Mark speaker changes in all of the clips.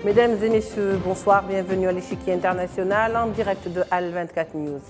Speaker 1: Mesdames et messieurs, bonsoir, bienvenue à l'échiquier international en direct de Al 24 News.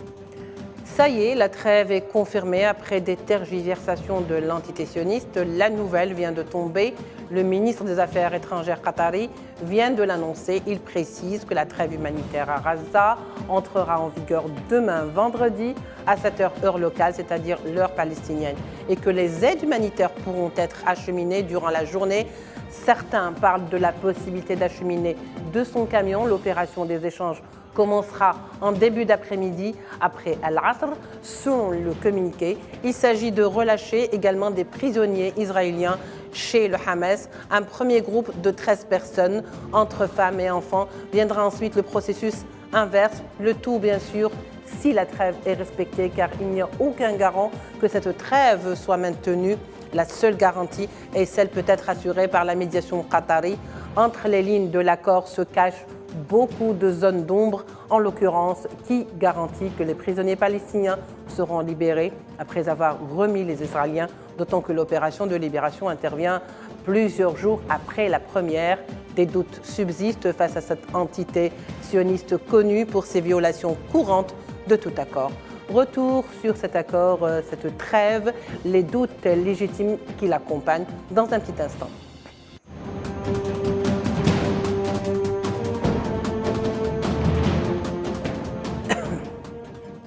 Speaker 1: Ça y est, la trêve est confirmée après des tergiversations de l'entité sioniste. La nouvelle vient de tomber. Le ministre des Affaires étrangères qatari vient de l'annoncer. Il précise que la trêve humanitaire à Gaza entrera en vigueur demain vendredi à 7h heure locale, c'est-à-dire l'heure palestinienne, et que les aides humanitaires pourront être acheminées durant la journée. Certains parlent de la possibilité d'acheminer 200 camions. L'opération des échanges commencera en début d'après-midi après Al-Asr. Selon le communiqué, il s'agit de relâcher également des prisonniers israéliens chez le Hamas. Un premier groupe de 13 personnes, entre femmes et enfants. Viendra ensuite le processus inverse, le tout bien sûr si la trêve est respectée, car il n'y a aucun garant que cette trêve soit maintenue. La seule garantie est celle peut-être assurée par la médiation qatari. Entre les lignes de l'accord se cachent beaucoup de zones d'ombre, en l'occurrence, qui garantit que les prisonniers palestiniens seront libérés après avoir remis les Israéliens, d'autant que l'opération de libération intervient plusieurs jours après la première. Des doutes subsistent face à cette entité sioniste connue pour ses violations courantes de tout accord. Retour sur cet accord, cette trêve, les doutes légitimes qui l'accompagnent dans un petit instant.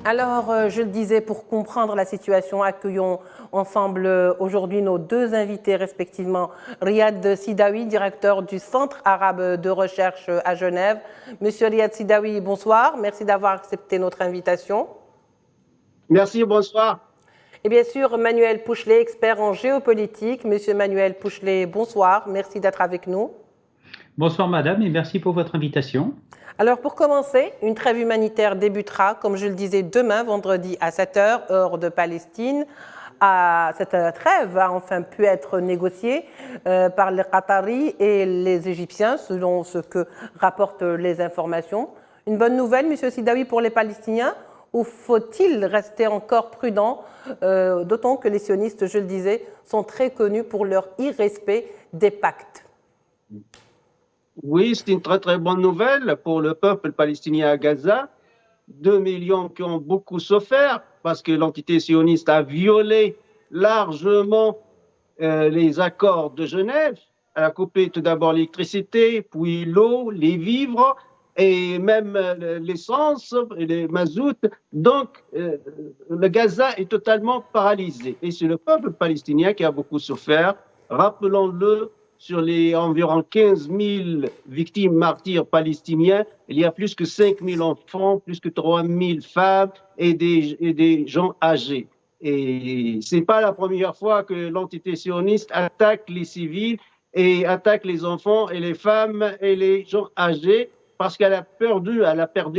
Speaker 1: Alors, je le disais, pour comprendre la situation, accueillons ensemble aujourd'hui nos deux invités respectivement. Riyad Sidawi, directeur du Centre arabe de recherche à Genève. Monsieur Riyad Sidawi, bonsoir. Merci d'avoir accepté notre invitation.
Speaker 2: Merci, bonsoir.
Speaker 1: Et bien sûr, Manuel Pouchelet, expert en géopolitique. Monsieur Manuel Pouchelet, bonsoir. Merci d'être avec nous.
Speaker 3: Bonsoir madame et merci pour votre invitation.
Speaker 1: Alors pour commencer, une trêve humanitaire débutera, comme je le disais, demain, vendredi à 7h, heure de Palestine. Cette trêve a enfin pu être négociée par les Qataris et les Égyptiens, selon ce que rapportent les informations. Une bonne nouvelle, monsieur Sidawi, pour les Palestiniens, ou faut-il rester encore prudent, d'autant que les sionistes, je le disais, sont très connus pour leur irrespect des pactes?
Speaker 2: Oui, c'est une très très bonne nouvelle pour le peuple palestinien à Gaza. 2 millions qui ont beaucoup souffert parce que l'entité sioniste a violé largement les accords de Genève. Elle a coupé tout d'abord l'électricité, puis l'eau, les vivres et même l'essence et les mazout. Donc, le Gaza est totalement paralysé. Et c'est le peuple palestinien qui a beaucoup souffert. Rappelons-le, sur les environ 15 000 victimes martyrs palestiniens, il y a plus que 5 000 enfants, plus que 3 000 femmes et des gens âgés. Et ce n'est pas la première fois que l'entité sioniste attaque les civils et attaque les enfants et les femmes et les gens âgés parce qu'elle a perdu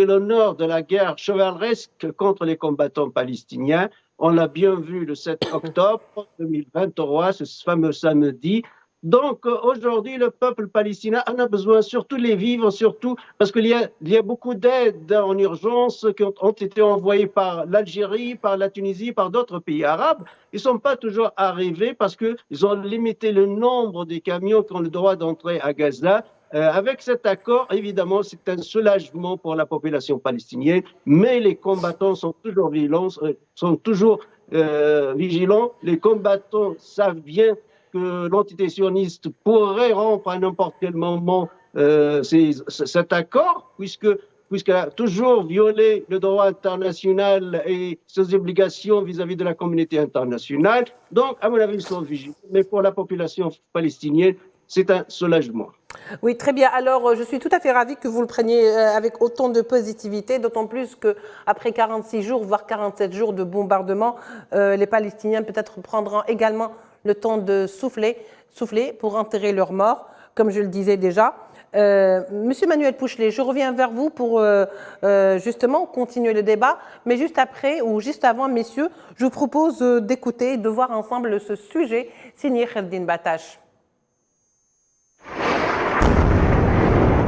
Speaker 2: l'honneur de la guerre chevaleresque contre les combattants palestiniens. On l'a bien vu le 7 octobre 2023, ce fameux samedi. Donc aujourd'hui, le peuple palestinien en a besoin, surtout les vivres, surtout parce qu'il y a beaucoup d'aides en urgence qui ont été envoyées par l'Algérie, par la Tunisie, par d'autres pays arabes. Ils ne sont pas toujours arrivés parce qu'ils ont limité le nombre des camions qui ont le droit d'entrer à Gaza. Avec cet accord, évidemment, c'est un soulagement pour la population palestinienne, mais les combattants sont toujours vigilants. Les combattants savent bien que l'entité sioniste pourrait rompre à n'importe quel moment cet accord, puisqu'elle a toujours violé le droit international et ses obligations vis-à-vis de la communauté internationale. Donc, à mon avis, ils sont vigilants. Mais pour la population palestinienne, c'est un soulagement.
Speaker 1: Oui, très bien. Alors, je suis tout à fait ravie que vous le preniez avec autant de positivité, d'autant plus qu'après 46 jours, voire 47 jours de bombardement, les Palestiniens peut-être prendront également le temps de souffler pour enterrer leurs morts, comme je le disais déjà. Monsieur Manuel Pouchelet, je reviens vers vous pour justement continuer le débat, mais juste après ou juste avant, messieurs, je vous propose d'écouter et de voir ensemble ce sujet signé Khaldin Batache.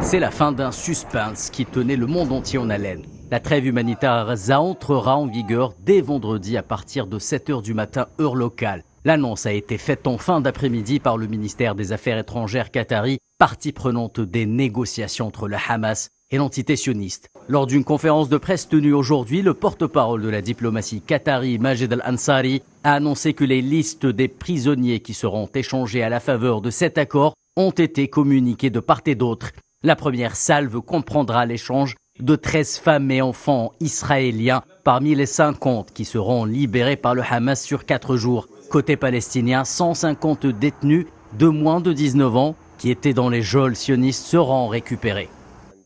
Speaker 4: C'est la fin d'un suspense qui tenait le monde entier en haleine. La trêve humanitaire à Gaza entrera en vigueur dès vendredi à partir de 7h du matin, heure locale. L'annonce a été faite en fin d'après-midi par le ministère des Affaires étrangères qatari, partie prenante des négociations entre le Hamas et l'entité sioniste. Lors d'une conférence de presse tenue aujourd'hui, le porte-parole de la diplomatie qatari, Majed Al-Ansari, a annoncé que les listes des prisonniers qui seront échangés à la faveur de cet accord ont été communiquées de part et d'autre. La première salve comprendra l'échange de 13 femmes et enfants israéliens parmi les 50 qui seront libérés par le Hamas sur 4 jours. Côté palestinien, 150 détenus de moins de 19 ans qui étaient dans les geôles sionistes seront récupérés.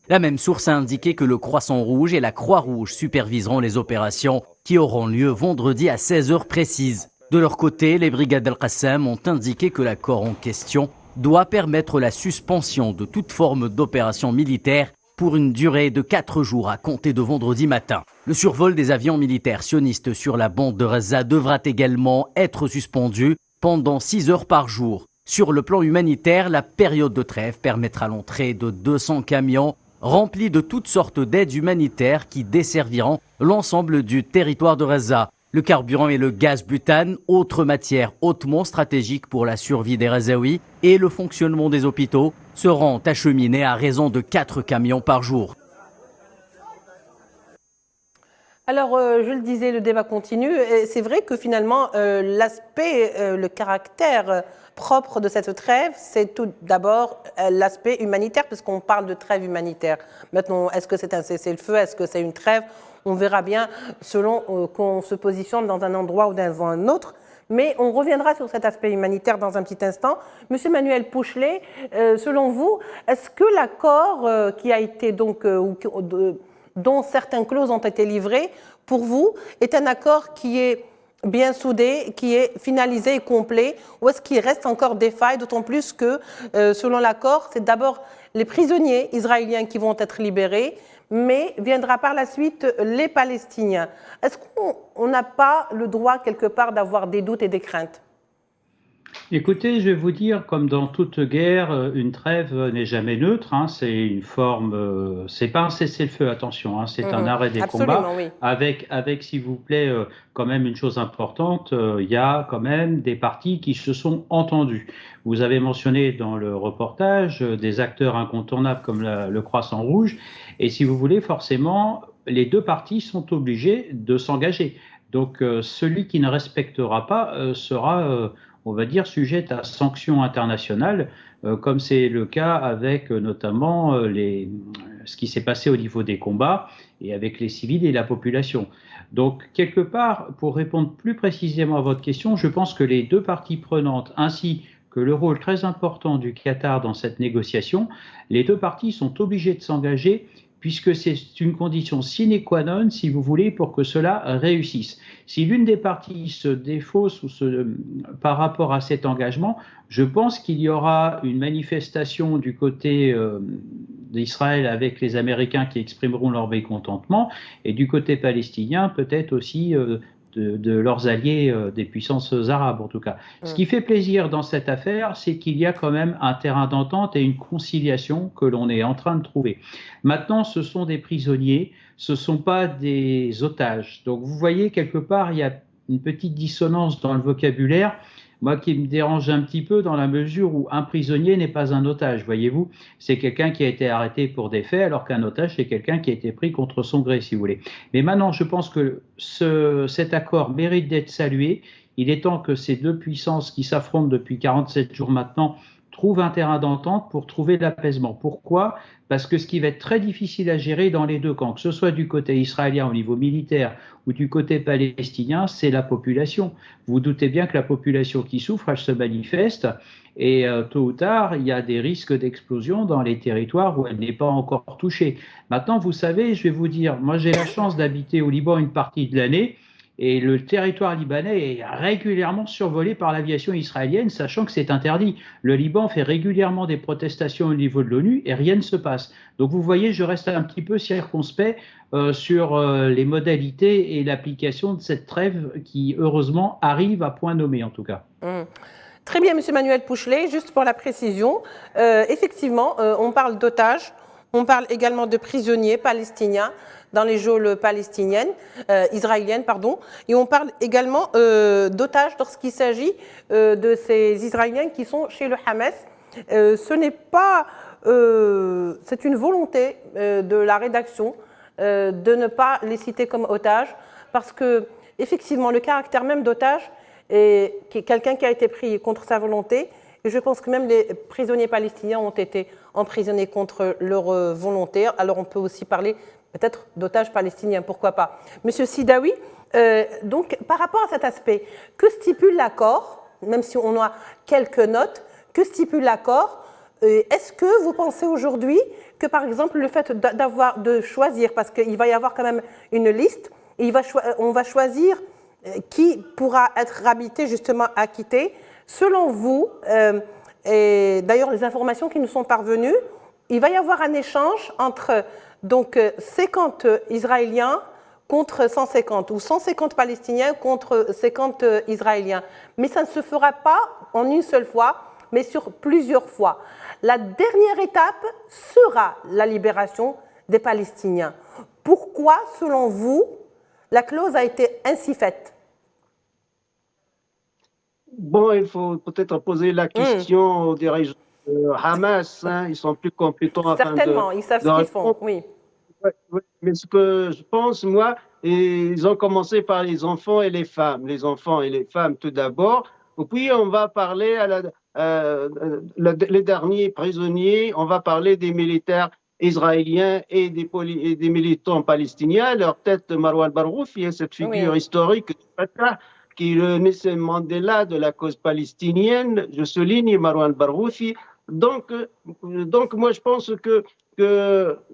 Speaker 4: La même source a indiqué que le Croissant Rouge et la Croix-Rouge superviseront les opérations qui auront lieu vendredi à 16h précises. De leur côté, les brigades Al-Qassam ont indiqué que l'accord en question doit permettre la suspension de toute forme d'opération militaire pour une durée de 4 jours à compter de vendredi matin. Le survol des avions militaires sionistes sur la bande de Gaza devra également être suspendu pendant 6 heures par jour. Sur le plan humanitaire, la période de trêve permettra l'entrée de 200 camions remplis de toutes sortes d'aides humanitaires qui desserviront l'ensemble du territoire de Gaza. Le carburant et le gaz butane, autre matière hautement stratégique pour la survie des Gazaouis et le fonctionnement des hôpitaux, seront acheminés à raison de 4 camions par jour.
Speaker 1: Alors, je le disais, le débat continue. C'est vrai que finalement, le caractère propre de cette trêve, c'est tout d'abord l'aspect humanitaire, puisqu'on parle de trêve humanitaire. Maintenant, est-ce que c'est un cessez-le-feu? Est-ce que c'est une trêve? On verra bien selon qu'on se positionne dans un endroit ou dans un autre. Mais on reviendra sur cet aspect humanitaire dans un petit instant. Monsieur Manuel Pouchelet, selon vous, est-ce que l'accord qui a été donc, dont certaines clauses ont été livrées, pour vous, est un accord qui est bien soudé, qui est finalisé et complet, ou est-ce qu'il reste encore des failles, d'autant plus que, selon l'accord, c'est d'abord les prisonniers israéliens qui vont être libérés, mais viendra par la suite les Palestiniens. Est-ce qu'on n'a pas le droit, quelque part, d'avoir des doutes et des craintes?
Speaker 3: Écoutez, je vais vous dire, comme dans toute guerre, une trêve n'est jamais neutre. C'est une forme, c'est pas un cessez-le-feu, attention, c'est un arrêt des combats.
Speaker 1: Oui.
Speaker 3: Avec, s'il vous plaît, quand même une chose importante, il y a quand même des parties qui se sont entendues. Vous avez mentionné dans le reportage des acteurs incontournables comme le Croissant Rouge, et si vous voulez, forcément, les deux parties sont obligées de s'engager. Donc, celui qui ne respectera pas sera on va dire, sujette à sanctions internationales, comme c'est le cas avec notamment ce qui s'est passé au niveau des combats et avec les civils et la population. Donc, quelque part, pour répondre plus précisément à votre question, je pense que les deux parties prenantes, ainsi que le rôle très important du Qatar dans cette négociation, les deux parties sont obligées de s'engager puisque c'est une condition sine qua non, si vous voulez, pour que cela réussisse. Si l'une des parties se défausse par rapport à cet engagement, je pense qu'il y aura une manifestation du côté d'Israël avec les Américains qui exprimeront leur mécontentement, et du côté palestinien, peut-être aussi de leurs alliés des puissances arabes en tout cas. Ce qui fait plaisir dans cette affaire, c'est qu'il y a quand même un terrain d'entente et une conciliation que l'on est en train de trouver. Maintenant, ce sont des prisonniers, ce ne sont pas des otages. Donc vous voyez, quelque part, il y a une petite dissonance dans le vocabulaire, moi qui me dérange un petit peu dans la mesure où un prisonnier n'est pas un otage, voyez-vous. C'est quelqu'un qui a été arrêté pour des faits, alors qu'un otage, c'est quelqu'un qui a été pris contre son gré, si vous voulez. Mais maintenant, je pense que cet accord mérite d'être salué. Il est temps que ces deux puissances qui s'affrontent depuis 47 jours maintenant trouvent un terrain d'entente pour trouver l'apaisement. Pourquoi ? Parce que ce qui va être très difficile à gérer dans les deux camps, que ce soit du côté israélien au niveau militaire ou du côté palestinien, c'est la population. Vous doutez bien que la population qui souffre, elle se manifeste et tôt ou tard, il y a des risques d'explosion dans les territoires où elle n'est pas encore touchée. Maintenant, vous savez, je vais vous dire, moi j'ai la chance d'habiter au Liban une partie de l'année. Et le territoire libanais est régulièrement survolé par l'aviation israélienne, sachant que c'est interdit. Le Liban fait régulièrement des protestations au niveau de l'ONU et rien ne se passe. Donc vous voyez, je reste un petit peu circonspect sur les modalités et l'application de cette trêve qui, heureusement, arrive à point nommé en tout cas.
Speaker 1: Très bien, Monsieur Manuel Pouchelet, juste pour la précision, effectivement, on parle d'otages. On parle également de prisonniers palestiniens dans les geôles israéliennes, et on parle également d'otages lorsqu'il s'agit de ces Israéliens qui sont chez le Hamas. Ce n'est pas, c'est une volonté de la rédaction de ne pas les citer comme otages, parce que effectivement le caractère même d'otage est quelqu'un qui a été pris contre sa volonté. Et je pense que même les prisonniers palestiniens ont été emprisonnés contre leur volonté. Alors on peut aussi parler peut-être d'otages palestiniens, pourquoi pas. Monsieur Sidaoui, donc par rapport à cet aspect, que stipule l'accord, même si on a quelques notes, que stipule l'accord? Est-ce que vous pensez aujourd'hui que par exemple le fait de choisir, parce qu'il va y avoir quand même une liste, et on va choisir qui pourra être réhabilité, justement acquitté. Selon vous, et d'ailleurs les informations qui nous sont parvenues, il va y avoir un échange entre donc 50 Israéliens contre 150 ou 150 Palestiniens contre 50 Israéliens. Mais ça ne se fera pas en une seule fois, mais sur plusieurs fois. La dernière étape sera la libération des Palestiniens. Pourquoi, selon vous, la clause a été ainsi faite?
Speaker 2: Bon, il faut peut-être poser la question aux dirigeants de Hamas. Ils sont plus compétents.
Speaker 1: Certainement, ils savent ce qu'ils font, oui.
Speaker 2: Oui. Mais ce que je pense, moi, ils ont commencé par les enfants et les femmes. Les enfants et les femmes tout d'abord. Puis on va parler les derniers prisonniers, on va parler des militaires israéliens et des militants palestiniens. À leur tête, Marwan Barghouti, cette figure historique de Fatah, qui est le Nelson Mandela de la cause palestinienne. Je souligne Marwan Barghouti. Donc moi, je pense que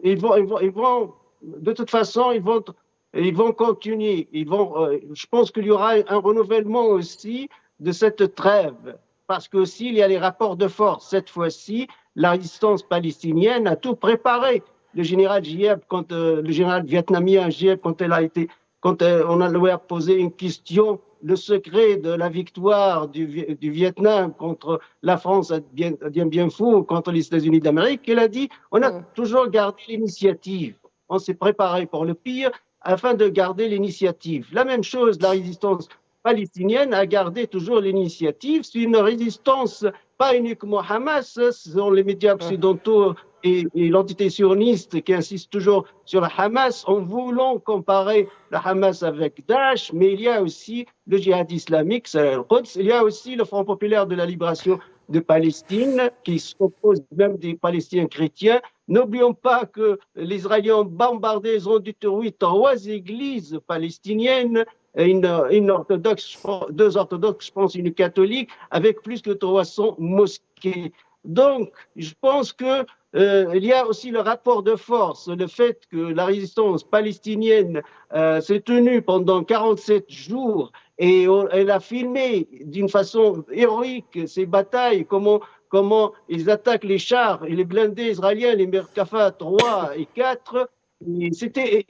Speaker 2: ils vont, de toute façon, ils vont continuer. Je pense qu'il y aura un renouvellement aussi de cette trêve, parce que s'il y a les rapports de force, cette fois-ci, la résistance palestinienne a tout préparé. Le général Gieb, le général vietnamien Gieb, quand on a lui a posé une question, le secret de la victoire du Vietnam contre la France à Dien Bien Phu, contre les États-Unis d'Amérique, il a dit on a toujours gardé l'initiative. On s'est préparé pour le pire afin de garder l'initiative. La même chose, la résistance palestinienne a gardé toujours l'initiative. C'est une résistance, pas uniquement Hamas, ce sont les médias occidentaux et l'entité sioniste qui insiste toujours sur le Hamas en voulant comparer le Hamas avec Daesh, mais il y a aussi le djihad islamique, il y a aussi le Front populaire de la libération de Palestine qui s'oppose même des Palestiniens chrétiens. N'oublions pas que les Israéliens ont bombardé, ils ont détruit 3 églises palestiniennes, une orthodoxe, 2 orthodoxes, je pense, une catholique, avec plus de 300 mosquées. Donc, je pense que il y a aussi le rapport de force, le fait que la résistance palestinienne s'est tenue pendant 47 jours et elle a filmé d'une façon héroïque ces batailles, comment ils attaquent les chars et les blindés israéliens, les Merkava 3 et 4. C'était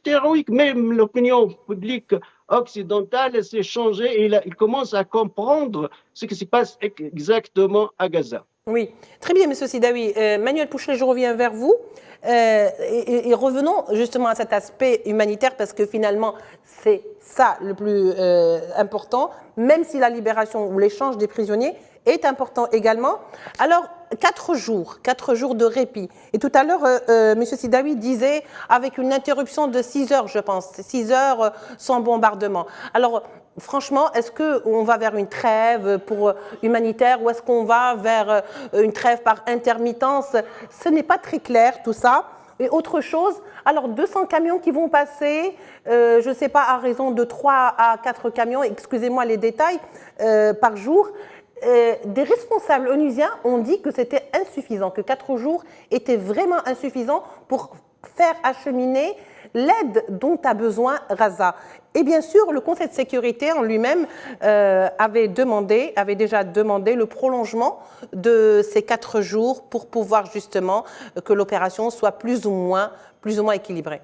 Speaker 2: héroïque, même l'opinion publique occidentale s'est changée et il commence à comprendre ce qui se passe exactement à Gaza.
Speaker 1: Oui, très bien, M. Sidaoui. Manuel Pouchelet, je reviens vers vous. Et revenons justement à cet aspect humanitaire, parce que finalement, c'est ça le plus important, même si la libération ou l'échange des prisonniers est important également. Alors, 4 jours de répit. Et tout à l'heure, M. Sidaoui disait, avec une interruption de 6 heures, je pense, 6 heures sans bombardement. Alors, franchement, est-ce qu'on va vers une trêve humanitaire ou est-ce qu'on va vers une trêve par intermittence? Ce n'est pas très clair tout ça. Et autre chose, alors 200 camions qui vont passer, je ne sais pas, à raison de 3 à 4 camions, excusez-moi les détails, par jour. Des responsables onusiens ont dit que c'était insuffisant, que 4 jours étaient vraiment insuffisants pour faire acheminer l'aide dont a besoin Gaza. Et bien sûr, le Conseil de sécurité en lui-même avait déjà demandé le prolongement de ces 4 jours pour pouvoir justement que l'opération soit plus ou moins équilibrée.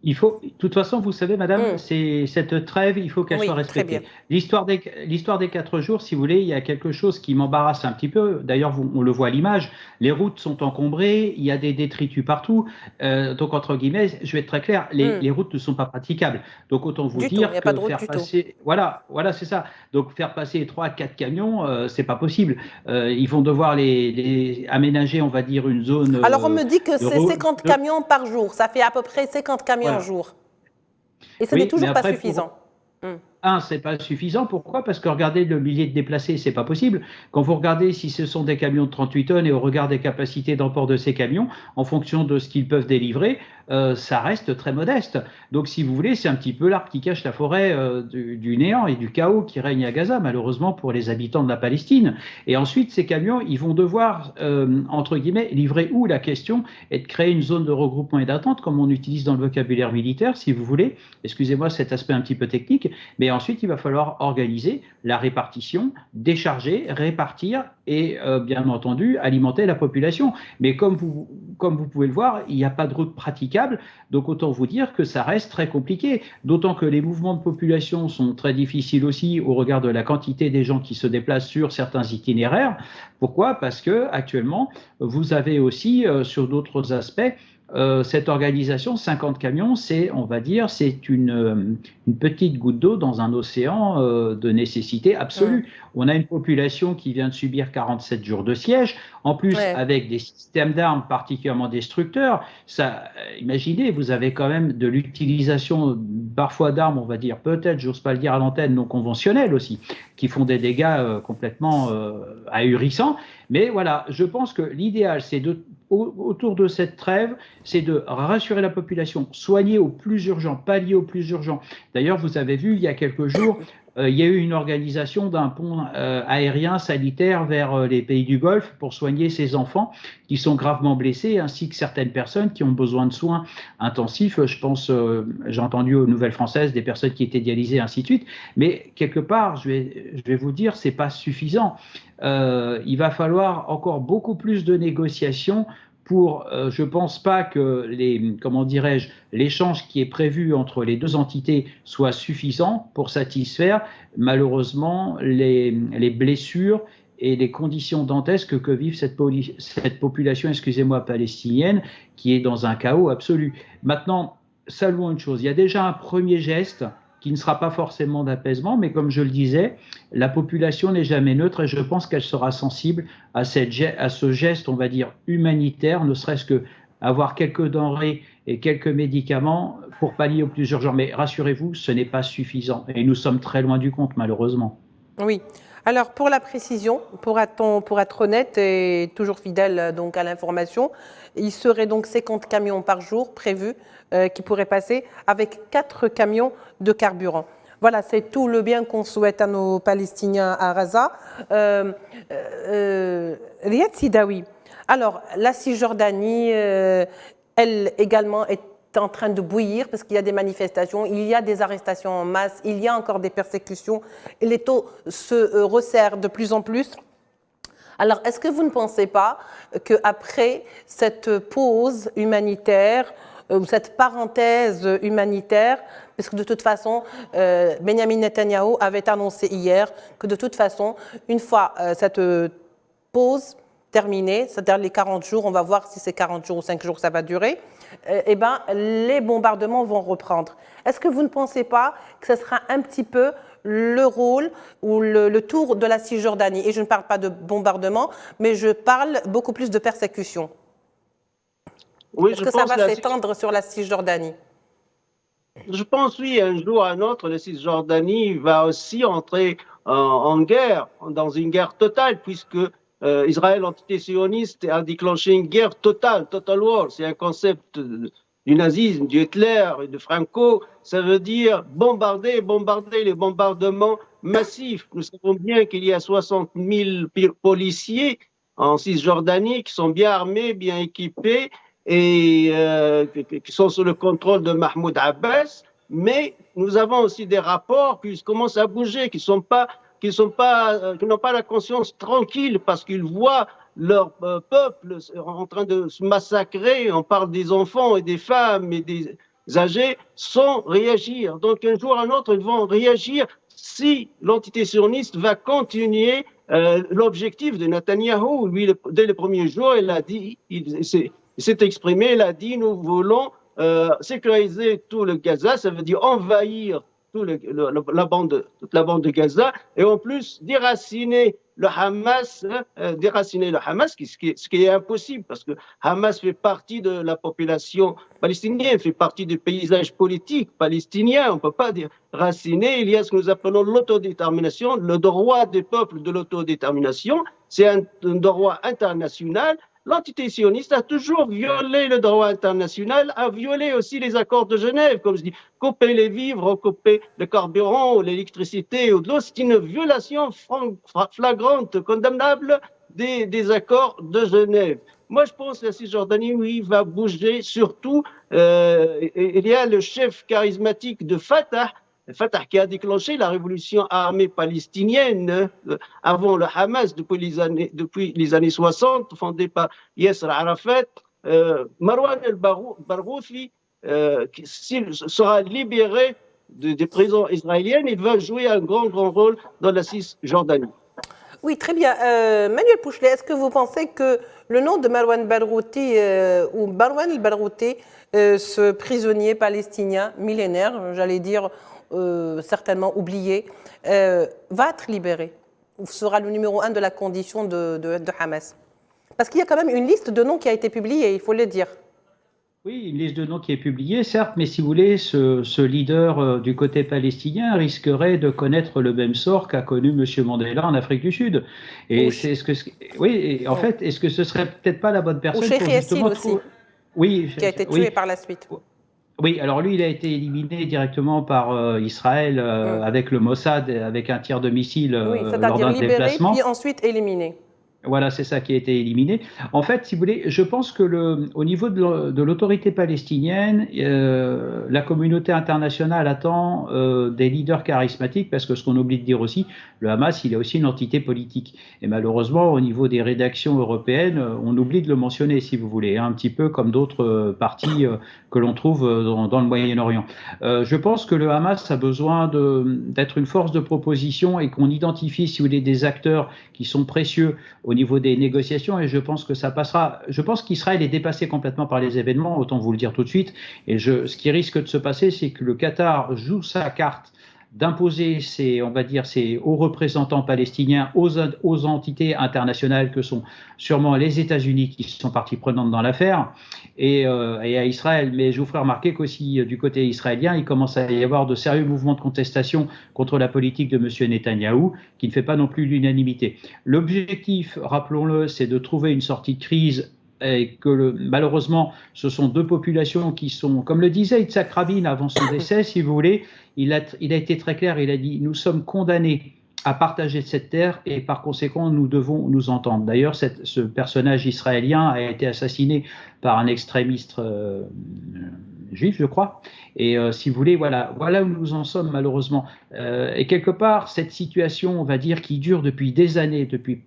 Speaker 3: De toute façon, vous savez, madame, cette trêve, il faut qu'elle soit respectée. L'histoire des 4 jours, si vous voulez, il y a quelque chose qui m'embarrasse un petit peu. D'ailleurs, on le voit à l'image. Les routes sont encombrées, il y a des détritus partout. Donc, entre guillemets, je vais être très clair, les routes ne sont pas praticables. Donc, autant vous dire que faire passer. Voilà, c'est ça. Donc, faire passer 3 à 4 camions, c'est pas possible. Ils vont devoir les aménager, on va dire, une zone.
Speaker 1: Alors, on me dit que c'est 50 camions par jour. Ça fait à peu près 50 camions un jour. Et ce n'est toujours pas suffisant.
Speaker 3: C'est pas suffisant. Pourquoi? Parce que regardez le millier de déplacés, c'est pas possible. Quand vous regardez si ce sont des camions de 38 tonnes et au regard des capacités d'emport de ces camions, en fonction de ce qu'ils peuvent délivrer, ça reste très modeste. Donc, si vous voulez, c'est un petit peu l'arbre qui cache la forêt du néant et du chaos qui règne à Gaza, malheureusement pour les habitants de la Palestine. Et ensuite, ces camions, ils vont devoir, entre guillemets, livrer où? La question est de créer une zone de regroupement et d'attente, comme on utilise dans le vocabulaire militaire, si vous voulez. Excusez-moi cet aspect un petit peu technique, mais ensuite, il va falloir organiser la répartition, décharger, répartir et, bien entendu, alimenter la population. Mais comme vous pouvez le voir, il n'y a pas de route praticable, donc autant vous dire que ça reste très compliqué, d'autant que les mouvements de population sont très difficiles aussi au regard de la quantité des gens qui se déplacent sur certains itinéraires. Pourquoi? Parce que actuellement, vous avez aussi, sur d'autres aspects, cette organisation, 50 camions, on va dire, c'est une petite goutte d'eau dans un océan de nécessité absolue. On a une population qui vient de subir 47 jours de siège, en plus avec des systèmes d'armes particulièrement destructeurs. Imaginez, vous avez quand même de l'utilisation parfois d'armes, on va dire, peut-être, j'ose pas le dire à l'antenne, non conventionnelles aussi, qui font des dégâts complètement ahurissants. Mais voilà, je pense que l'idéal, c'est autour de cette trêve, c'est de rassurer la population, soigner au plus urgent, pallier au plus urgent. D'ailleurs, vous avez vu, il y a quelques jours, il y a eu une organisation d'un pont aérien sanitaire vers les pays du Golfe pour soigner ces enfants qui sont gravement blessés, ainsi que certaines personnes qui ont besoin de soins intensifs. Je pense, j'ai entendu aux Nouvelles Françaises des personnes qui étaient dialysées, ainsi de suite. Mais quelque part, je vais vous dire, c'est pas suffisant. Il va falloir encore beaucoup plus de négociations pour, je ne pense pas que l'échange qui est prévu entre les deux entités soit suffisant pour satisfaire malheureusement les blessures et les conditions dantesques que vivent cette population, palestinienne, qui est dans un chaos absolu. Maintenant, saluons une chose, il y a déjà un premier geste qui ne sera pas forcément d'apaisement, mais comme je le disais, la population n'est jamais neutre et je pense qu'elle sera sensible à ce geste, on va dire, humanitaire, ne serait-ce que avoir quelques denrées et quelques médicaments pour pallier au plus urgent. Mais rassurez-vous, ce n'est pas suffisant et nous sommes très loin du compte, malheureusement.
Speaker 1: Oui. Alors, pour la précision, pour être honnête et toujours fidèle donc à l'information, il serait donc 50 camions par jour prévus qui pourraient passer avec 4 camions de carburant. Voilà, c'est tout le bien qu'on souhaite à nos Palestiniens à Gaza. Riyad Sidawi, alors la Cisjordanie, elle également est en train de bouillir parce qu'il y a des manifestations, il y a des arrestations en masse, il y a encore des persécutions et les taux se resserrent de plus en plus. Alors, est-ce que vous ne pensez pas qu'après cette pause humanitaire, cette parenthèse humanitaire, parce que de toute façon, Benjamin Netanyahou avait annoncé hier que de toute façon, une fois cette pause terminée, c'est-à-dire les 40 jours, on va voir si c'est 40 jours ou 5 jours ça va durer, les bombardements vont reprendre. Est-ce que vous ne pensez pas que ce sera un petit peu le rôle ou le tour de la Cisjordanie? Et je ne parle pas de bombardement, mais je parle beaucoup plus de persécution. Oui, est-ce que ça va s'étendre sur la Cisjordanie?
Speaker 2: Je pense, oui, un jour ou un autre, la Cisjordanie va aussi entrer en guerre, dans une guerre totale, puisque Israël, l'entité sioniste, a déclenché une guerre totale, total war. C'est un concept du nazisme, du Hitler et de Franco. Ça veut dire bombarder, les bombardements massifs. Nous savons bien qu'il y a 60 000 policiers en Cisjordanie qui sont bien armés, bien équipés et qui sont sous le contrôle de Mahmoud Abbas. Mais nous avons aussi des rapports qui commencent à bouger, qui n'ont pas la conscience tranquille parce qu'ils voient leur peuple en train de se massacrer. On parle des enfants et des femmes et âgés sans réagir. Donc un jour ou un autre, ils vont réagir si l'entité sioniste va continuer l'objectif de Netanyahou. Lui, dès le premier jour, il a dit, il s'est exprimé, il a dit, nous voulons sécuriser tout le Gaza, ça veut dire envahir toute la bande de Gaza, et en plus déraciner le Hamas, ce qui est impossible, parce que Hamas fait partie de la population palestinienne, fait partie du paysage politique palestinien, on ne peut pas déraciner. Il y a ce que nous appelons l'autodétermination, le droit des peuples de l'autodétermination, c'est un droit international. L'entité sioniste a toujours violé le droit international, a violé aussi les accords de Genève, comme je dis, couper les vivres, couper le carburant, ou l'électricité ou de l'eau, c'est une violation flagrante, condamnable des accords de Genève. Moi, je pense que la Cisjordanie, oui, va bouger, surtout, il y a le chef charismatique de Fatah qui a déclenché la révolution armée palestinienne avant le Hamas depuis les années 60, fondé par Yasser Arafat. Marwan el-Barghouthi, s'il sera libéré des prisons israéliennes, il va jouer un grand rôle dans la Cisjordanie.
Speaker 1: Oui, très bien. Manuel Pouchelet, est-ce que vous pensez que le nom de Marwan el-Barghouthi, ce prisonnier palestinien millénaire, j'allais dire certainement oublié, va être libéré, ou sera le numéro 1 de la condition de Hamas? Parce qu'il y a quand même une liste de noms qui a été publiée, il faut le dire.
Speaker 3: Oui, une liste de noms qui est publiée, certes, mais si vous voulez, ce leader du côté palestinien risquerait de connaître le même sort qu'a connu M. Mandela en Afrique du Sud. Et c'est en fait, est-ce que ce serait peut-être pas la bonne personne
Speaker 1: pour justement aussi, qui a été tué par la suite.
Speaker 3: Oui, alors lui, il a été éliminé directement par Israël avec le Mossad, avec un tir de missile lors d'un déplacement.
Speaker 1: Puis ensuite éliminé.
Speaker 3: Voilà, c'est ça qui a été éliminé. En fait, si vous voulez, je pense que au niveau de l'autorité palestinienne, la communauté internationale attend des leaders charismatiques, parce que ce qu'on oublie de dire aussi, le Hamas, il est aussi une entité politique. Et malheureusement, au niveau des rédactions européennes, on oublie de le mentionner, si vous voulez, un petit peu comme d'autres partis que l'on trouve dans le Moyen-Orient. Je pense que le Hamas a besoin d'être une force de proposition, et qu'on identifie, si vous voulez, des acteurs qui sont précieux au niveau des négociations, et je pense que ça passera. Je pense qu'Israël est dépassé complètement par les événements, autant vous le dire tout de suite, et ce qui risque de se passer, c'est que le Qatar joue sa carte d'imposer ses hauts représentants palestiniens aux entités internationales que sont sûrement les États-Unis, qui sont partie prenante dans l'affaire, et à Israël. Mais je vous ferai remarquer qu'aussi du côté israélien, il commence à y avoir de sérieux mouvements de contestation contre la politique de M. Netanyahou, qui ne fait pas non plus l'unanimité. L'objectif, rappelons-le, c'est de trouver une sortie de crise, et que malheureusement, ce sont deux populations qui sont, comme le disait Yitzhak Rabin avant son décès, si vous voulez, il a été très clair, il a dit « Nous sommes condamnés à partager cette terre, et par conséquent, nous devons nous entendre ». D'ailleurs, ce personnage israélien a été assassiné par un extrémiste juif, je crois. Et si vous voulez, voilà où nous en sommes malheureusement. Et quelque part, cette situation, on va dire, qui dure depuis des années, depuis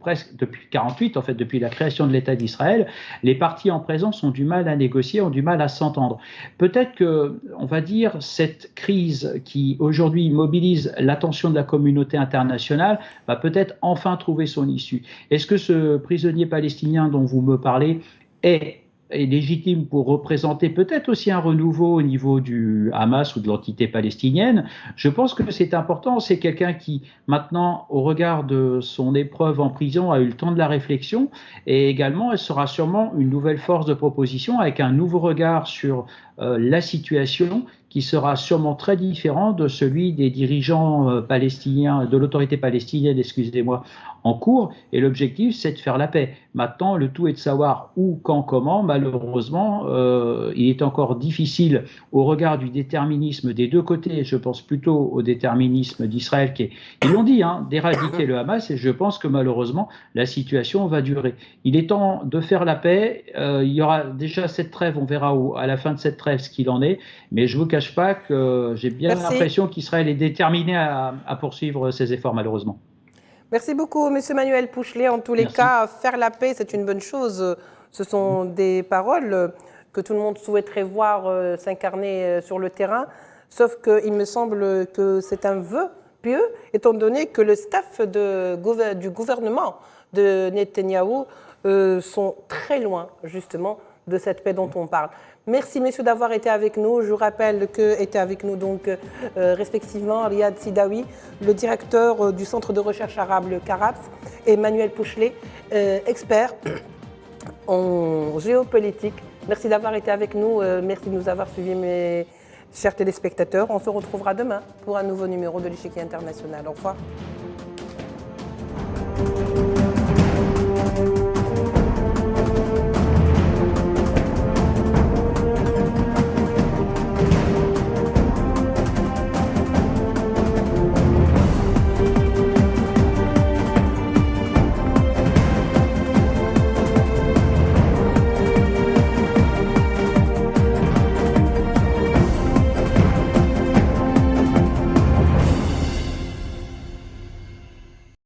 Speaker 3: 48, en fait, depuis la création de l'État d'Israël, les partis en présence ont du mal à négocier, ont du mal à s'entendre. Peut-être que, on va dire, cette crise qui aujourd'hui mobilise l'attention de la communauté internationale va peut-être enfin trouver son issue. Est-ce que ce prisonnier palestinien dont vous me parlez est légitime pour représenter peut-être aussi un renouveau au niveau du Hamas ou de l'entité palestinienne? Je pense que c'est important. C'est quelqu'un qui, maintenant, au regard de son épreuve en prison, a eu le temps de la réflexion, et également, elle sera sûrement une nouvelle force de proposition avec un nouveau regard sur la situation, qui sera sûrement très différent de celui des dirigeants palestiniens, de l'autorité palestinienne, excusez-moi, en cours. Et l'objectif, c'est de faire la paix. Maintenant, le tout est de savoir où, quand, comment. Malheureusement, il est encore difficile, au regard du déterminisme des deux côtés, je pense plutôt au déterminisme d'Israël, ils l'ont dit, d'éradiquer le Hamas, et je pense que malheureusement, la situation va durer. Il est temps de faire la paix. Il y aura déjà cette trêve, on verra à la fin de cette trêve ce qu'il en est, mais je ne vous cache pas que j'ai bien l'impression qu'Israël est déterminé à poursuivre ses efforts, malheureusement.
Speaker 1: Merci beaucoup, M. Manuel Pouchelet. En tous les cas, faire la paix, c'est une bonne chose. Ce sont des paroles que tout le monde souhaiterait voir s'incarner sur le terrain. Sauf qu'il me semble que c'est un vœu pieux, étant donné que le staff du gouvernement de Netanyahou sont très loin, justement, de cette paix dont on parle. Merci, messieurs, d'avoir été avec nous. Je vous rappelle que étaient avec nous, donc, respectivement, Riyad Sidawi, le directeur du Centre de recherche arabe, le CARAPS, et Emmanuel Pouchelet, expert en géopolitique. Merci d'avoir été avec nous. Merci de nous avoir suivis, mes chers téléspectateurs. On se retrouvera demain pour un nouveau numéro de l'Échiquier international. Au revoir.